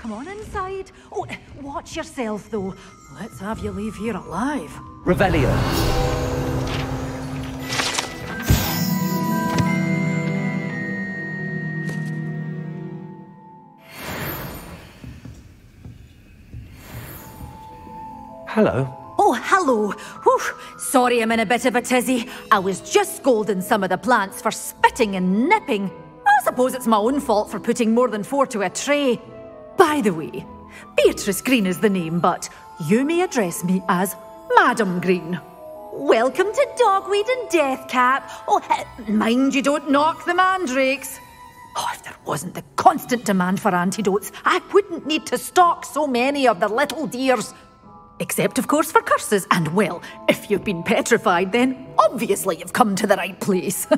come on inside. Oh, watch yourself, though. Let's have you leave here alive. Revelio. Hello. Oh, hello. Whew. Sorry I'm in a bit of a tizzy. I was just scolding some of the plants for spitting and nipping. I suppose it's my own fault for putting more than 4 to a tray. By the way, Beatrice Green is the name, but you may address me as Madam Green. Welcome to Dogweed and Deathcap. Oh, mind you don't knock the mandrakes. Oh, if there wasn't the constant demand for antidotes, I wouldn't need to stock so many of the little dears. Except, of course, for curses. And, well, if you've been petrified, then obviously you've come to the right place.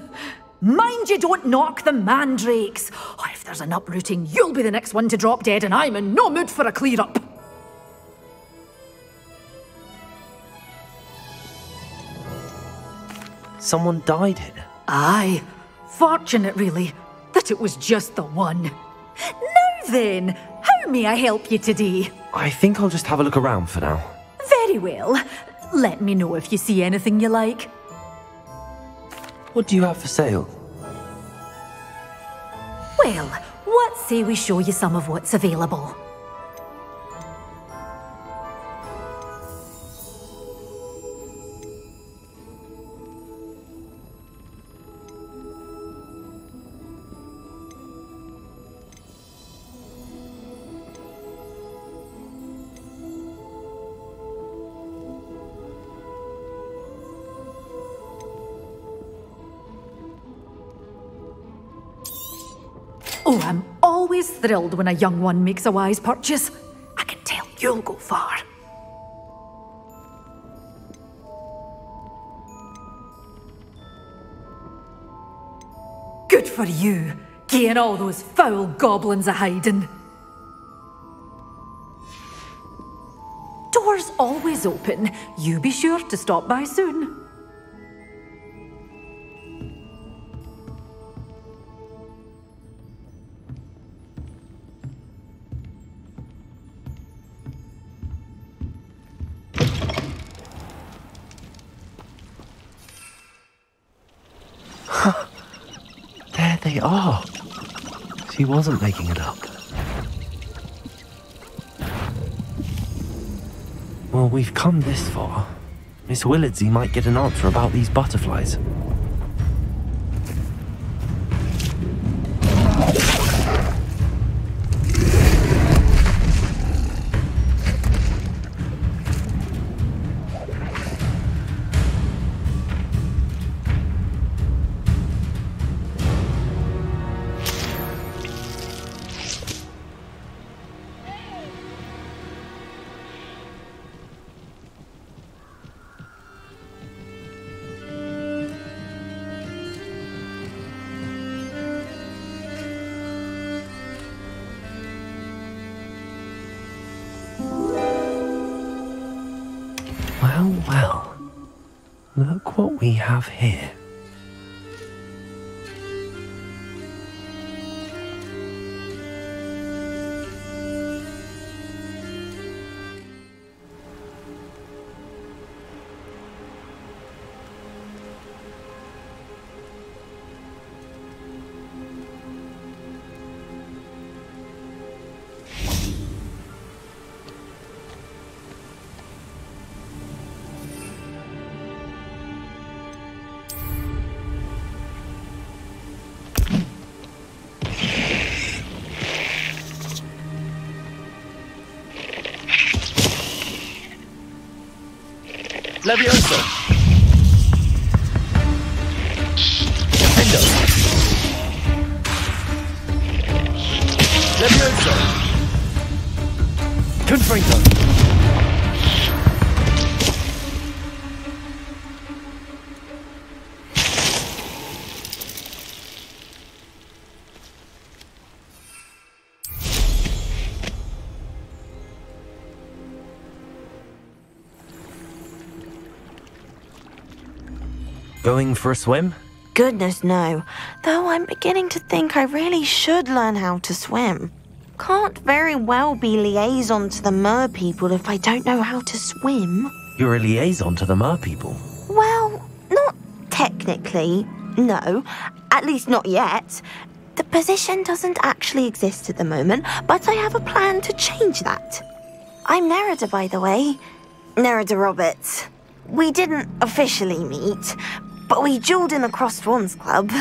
Mind you don't knock the mandrakes. Oh, if there's an uprooting, you'll be the next one to drop dead, and I'm in no mood for a clear-up. Someone died here? Aye. Fortunate, really, that it was just the one. Now then, how may I help you today? I think I'll just have a look around for now. Very well. Let me know if you see anything you like. What do you have for sale? Well, what say we show you some of what's available? Oh, I'm always thrilled when a young one makes a wise purchase. I can tell you'll go far. Good for you, getting all those foul goblins a-hiding. Doors always open. You be sure to stop by soon. There they are. She wasn't making it up. Well, we've come this far. Miss Willardsey might get an answer about these butterflies. Well, look what we have here. Leviosa! Defendo! Leviosa! Confringo! Going for a swim? Goodness, no. Though I'm beginning to think I really should learn how to swim. can't very well be liaison to the mer people if I don't know how to swim. You're a liaison to the mer people. Well, not technically, no. At least not yet. The position doesn't actually exist at the moment, but I have a plan to change that. I'm Nerida, by the way. Nerida Roberts. We didn't officially meet, but we duelled in the Crossed Swans Club.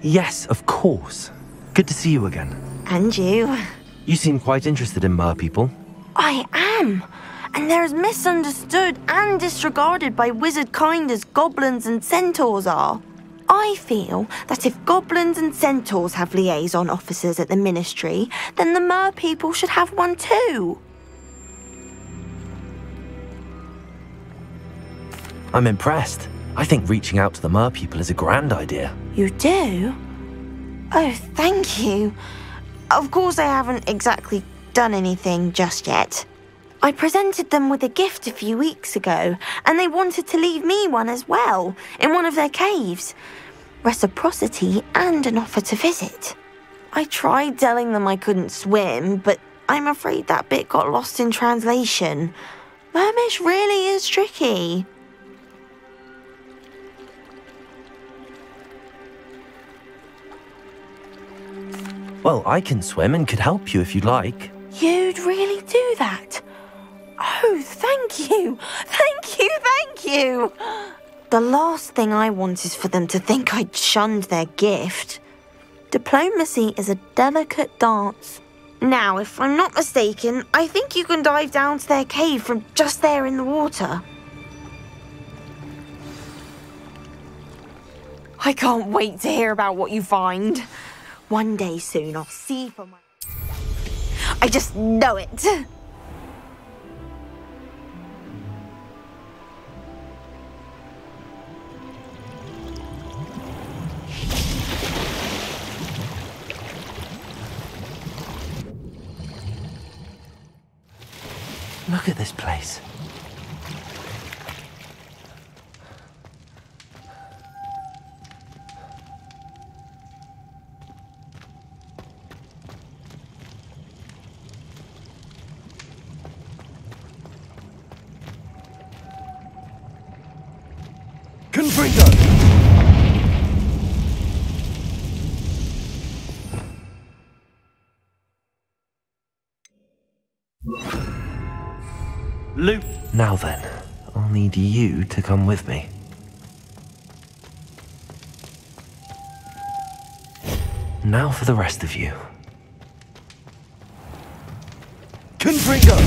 Yes, of course. Good to see you again. And you. You seem quite interested in mer people. I am. And they're as misunderstood and disregarded by wizard kind as goblins and centaurs are. I feel that if goblins and centaurs have liaison officers at the ministry, then the mer people should have one too. I'm impressed. I think reaching out to the mer people is a grand idea. You do? Oh, thank you. Of course I haven't exactly done anything just yet. I presented them with a gift a few weeks ago, and they wanted to leave me one as well, in one of their caves. Reciprocity and an offer to visit. I tried telling them I couldn't swim, but I'm afraid that bit got lost in translation. Mermish really is tricky. Well, I can swim and could help you if you'd like. You'd really do that? Oh, thank you! Thank you, thank you! The last thing I want is for them to think I'd shunned their gift. Diplomacy is a delicate dance. Now, if I'm not mistaken, I think you can dive down to their cave from just there in the water. I can't wait to hear about what you find. One day soon, I'll see for my... I just know it. Look at this place. Luke. Now then, I'll need you to come with me. Now for the rest of you. Confringo.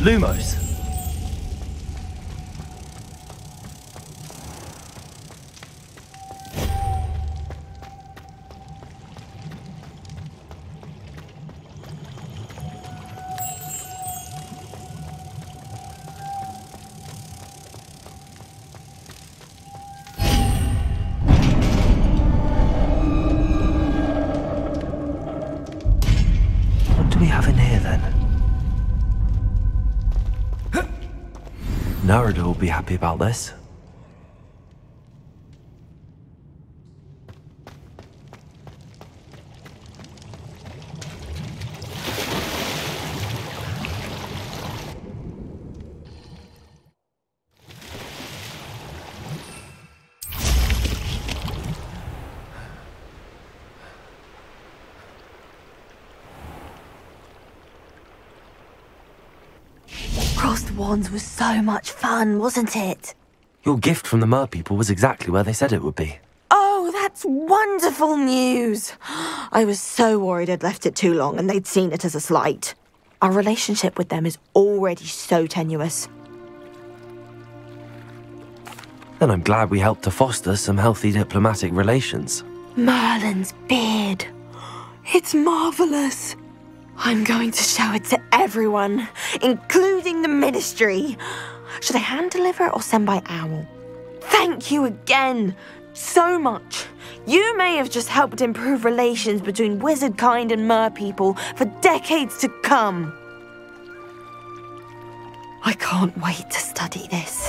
Lumos. Nerida will be happy about this. Crossed Wands was so much fun, wasn't it? Your gift from the mer people was exactly where they said it would be. Oh, that's wonderful news! I was so worried I'd left it too long and they'd seen it as a slight. Our relationship with them is already so tenuous. Then I'm glad we helped to foster some healthy diplomatic relations. Merlin's beard. It's marvellous. I'm going to show it to everyone, including the ministry. Should I hand deliver or send by owl? Thank you again, so much. You may have just helped improve relations between wizard kind and mer people for decades to come. I can't wait to study this.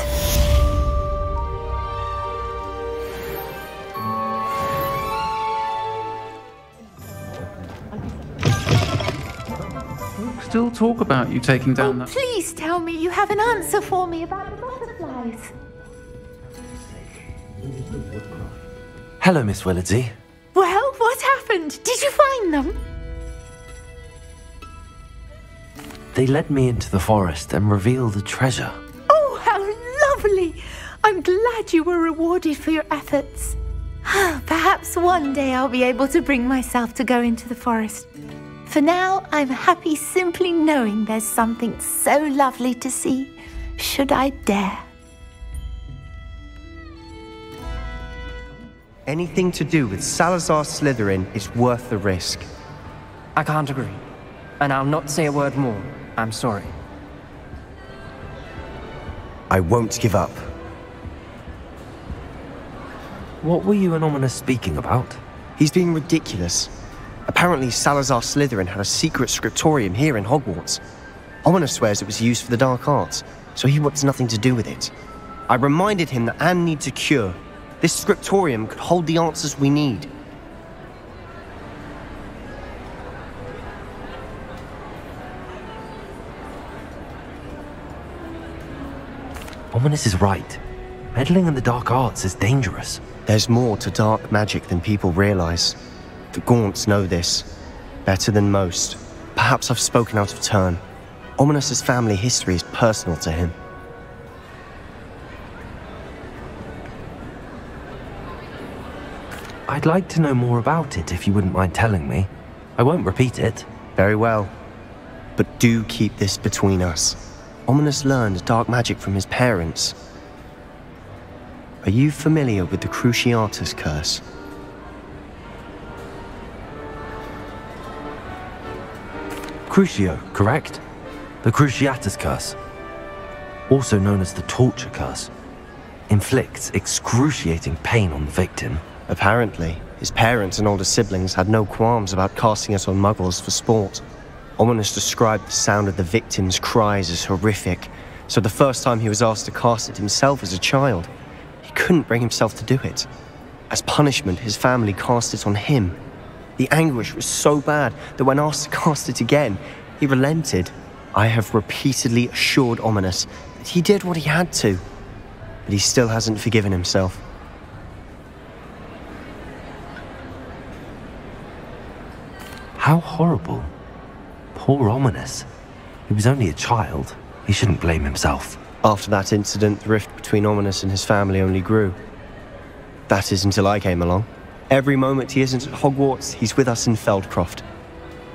still talk about you taking down that... Please tell me you have an answer for me about the butterflies. Hello, Miss Willardsey. Well, what happened? Did you find them? They led me into the forest and revealed a treasure. Oh, how lovely! I'm glad you were rewarded for your efforts. Perhaps one day I'll be able to bring myself to go into the forest. For now, I'm happy simply knowing there's something so lovely to see, should I dare. Anything to do with Salazar Slytherin is worth the risk. I can't agree. And I'll not say a word more. I'm sorry. I won't give up. What were you and Ominous speaking about? He's being ridiculous. Apparently Salazar Slytherin had a secret scriptorium here in Hogwarts. Ominous swears it was used for the dark arts, so he wants nothing to do with it. I reminded him that Anne needs a cure. This scriptorium could hold the answers we need. Ominous is right. Meddling in the dark arts is dangerous. There's more to dark magic than people realize. The Gaunts know this. Better than most. Perhaps I've spoken out of turn. Ominous's family history is personal to him. I'd like to know more about it if you wouldn't mind telling me. I won't repeat it. Very well. But do keep this between us. Ominous learned dark magic from his parents. Are you familiar with the Cruciatus curse? Crucio, correct? The Cruciatus curse. Also known as the torture curse. Inflicts excruciating pain on the victim. Apparently, his parents and older siblings had no qualms about casting it on muggles for sport. Ominous described the sound of the victim's cries as horrific, so the first time he was asked to cast it himself as a child, he couldn't bring himself to do it. As punishment, his family cast it on him. The anguish was so bad that when asked to cast it again, he relented. I have repeatedly assured Ominous that he did what he had to, but he still hasn't forgiven himself. How horrible. Poor Ominous. He was only a child. He shouldn't blame himself. After that incident, the rift between Ominous and his family only grew. That is until I came along. Every moment he isn't at Hogwarts, he's with us in Feldcroft.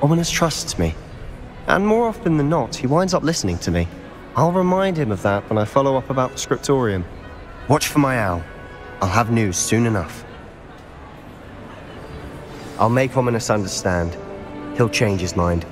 Ominous trusts me. And more often than not, he winds up listening to me. I'll remind him of that when I follow up about the scriptorium. Watch for my owl. I'll have news soon enough. I'll make Ominous understand. He'll change his mind.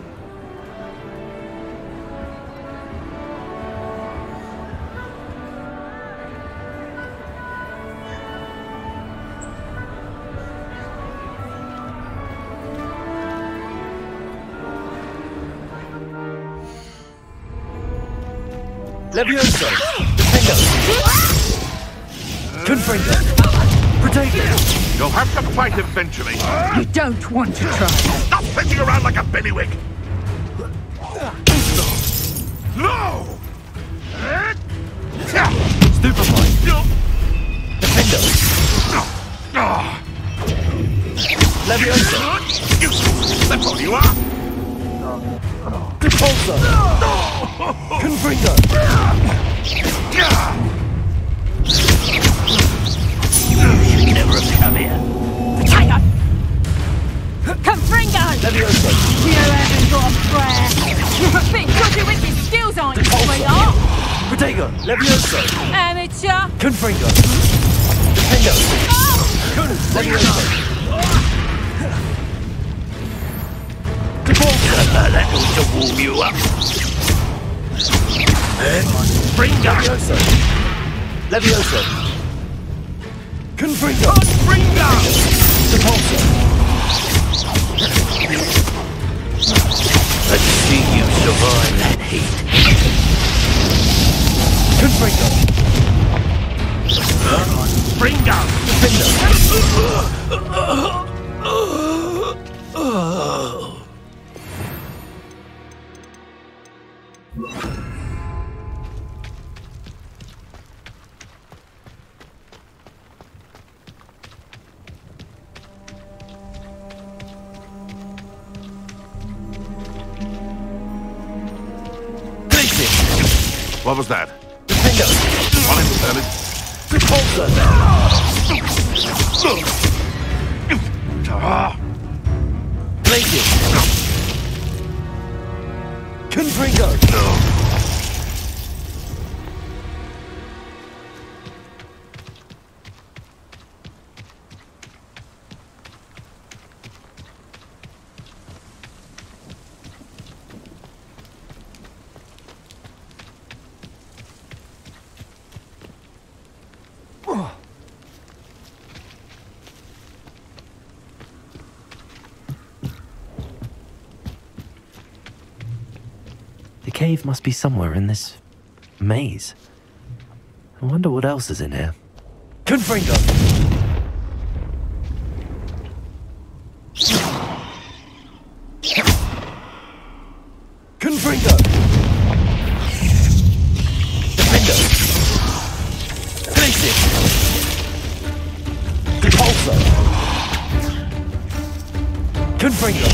Levioso! Defender! Confringo! Protego! You'll have to fight eventually. You don't want to try. Stop sitting around like a billywig! No! Stupefy! Defender! Levioso! That's all you are! Repulsor! Confringo! You should never have come here. Tiger! Confringo! Levioso! You haven't got a prayer. You're a bit dodgy with your skills, aren't you, sweetheart? Protego! Levioso! Amateur! Confringo! Defender! Levioso! That ought to warm you up. Confringo! Levioso! Confringo! Confringo! Repulsor! Let's see you survive that heat. Confringo! Confringo! Defender! What was that? Defender! On him, Lieutenant. Repulsor! Blazing! Confringo! The cave must be somewhere in this maze. I wonder what else is in here. Confringo! Confringo! Defender! Blazing! Repulsor! Confringo!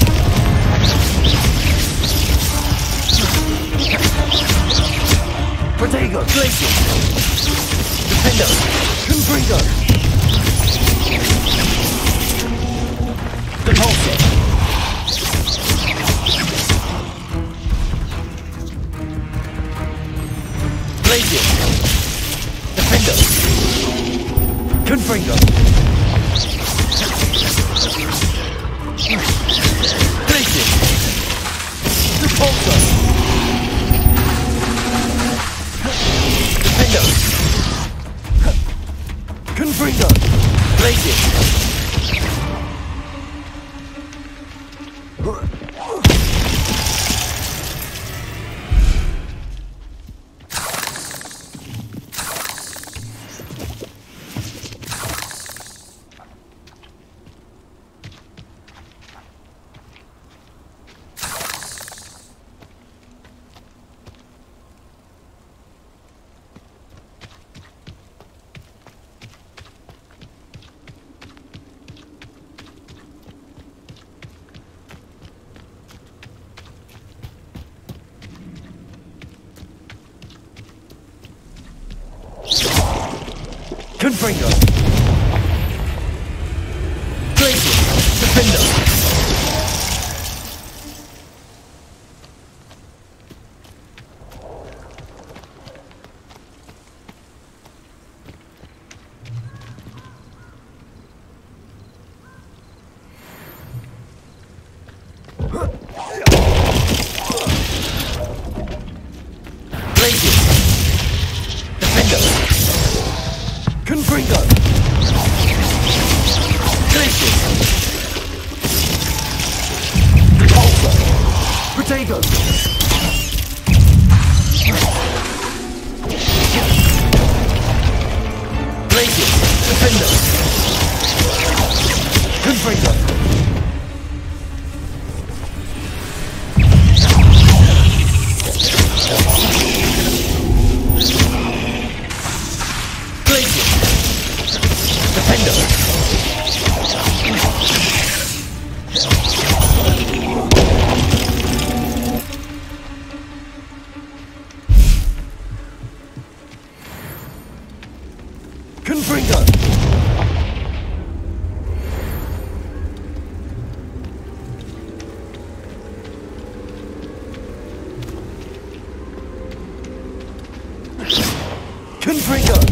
Protego! Blazing! Defender! Confringo! Repulsor! Blazing! Defender! Confringo! Blazing! Repulsor! Defender! Confringo! Blazing! Confringo! Blazing! Defender! Blazing! Defender! Confringo! Blazing! Repulsor! Protego! Blazing! Defender! Confringo! Blazing! Defender! Confringo! Confringo!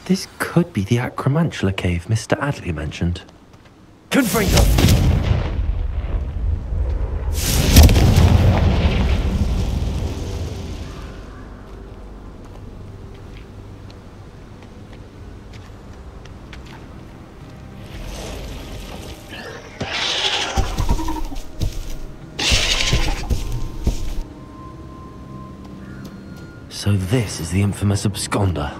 This could be the Acromantula cave Mr. Adley mentioned. Confringo! So this is the infamous absconder.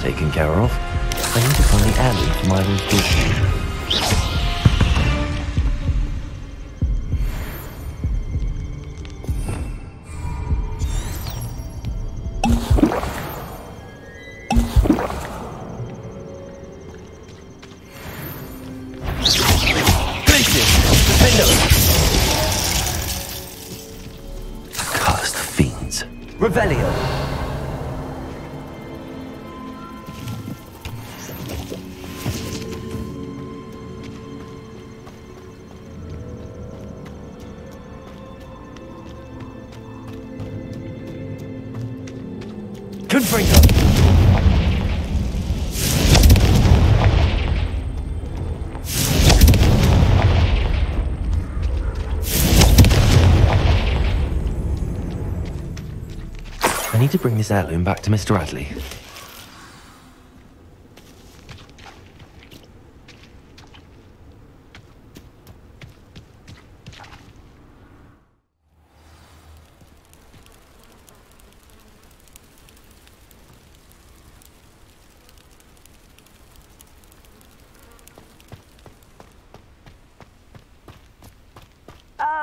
Taken care of. I need to find the alley for Milo's gift. Cursed fiends. Revelio. Confringo. I need to bring this heirloom back to Mr. Adley.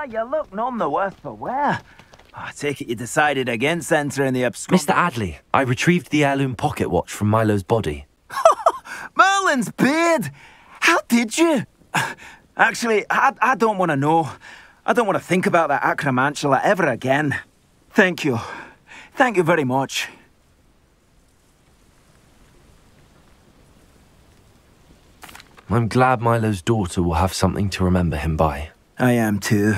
You look none the worse for wear. I take it you decided against entering the obscure... Mr. Adley, I retrieved the heirloom pocket watch from Milo's body. Man, Merlin's beard! How did you? Actually, I don't want to know. I don't want to think about that acromantula ever again. Thank you. Thank you very much. I'm glad Milo's daughter will have something to remember him by. I am too.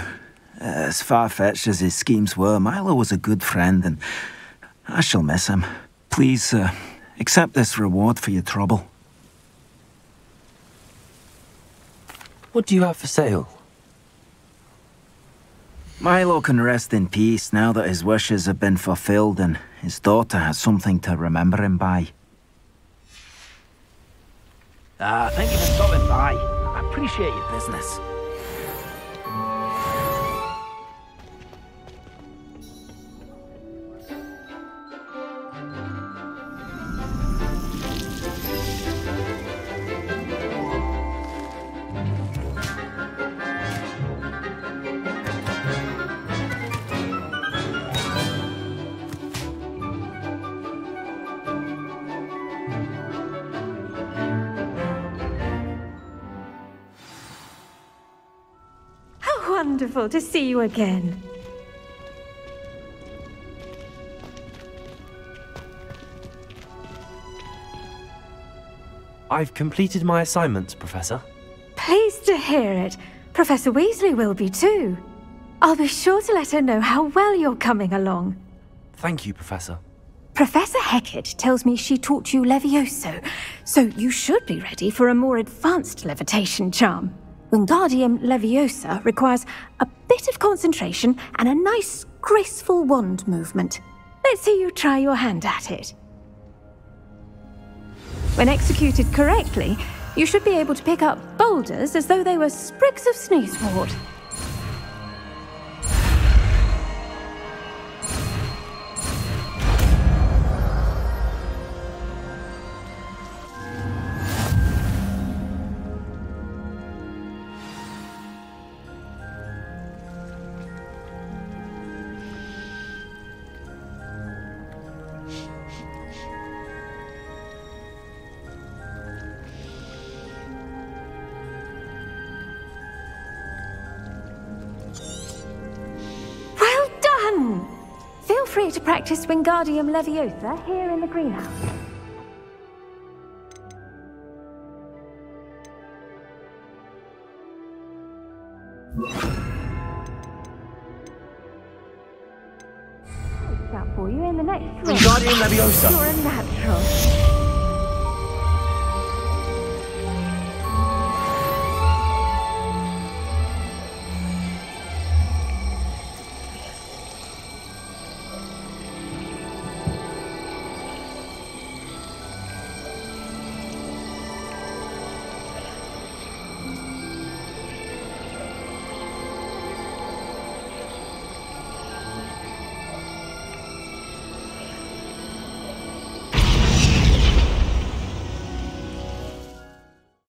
As far-fetched as his schemes were, Milo was a good friend, and I shall miss him. Please, accept this reward for your trouble. What do you have for sale? Milo can rest in peace now that his wishes have been fulfilled and his daughter has something to remember him by. Thank you for stopping by. I appreciate your business. Wonderful to see you again. I've completed my assignments, Professor. Pleased to hear it. Professor Weasley will be too. I'll be sure to let her know how well you're coming along. Thank you, Professor. Professor Hecat tells me she taught you Levioso, so you should be ready for a more advanced levitation charm. Wingardium Leviosa requires a bit of concentration and a nice, graceful wand movement. Let's see you try your hand at it. When executed correctly, you should be able to pick up boulders as though they were sprigs of sneezewort. Feel free to practice Wingardium Leviosa here in the greenhouse. That for you in the next room. Wingardium Leviosa! You're a natural.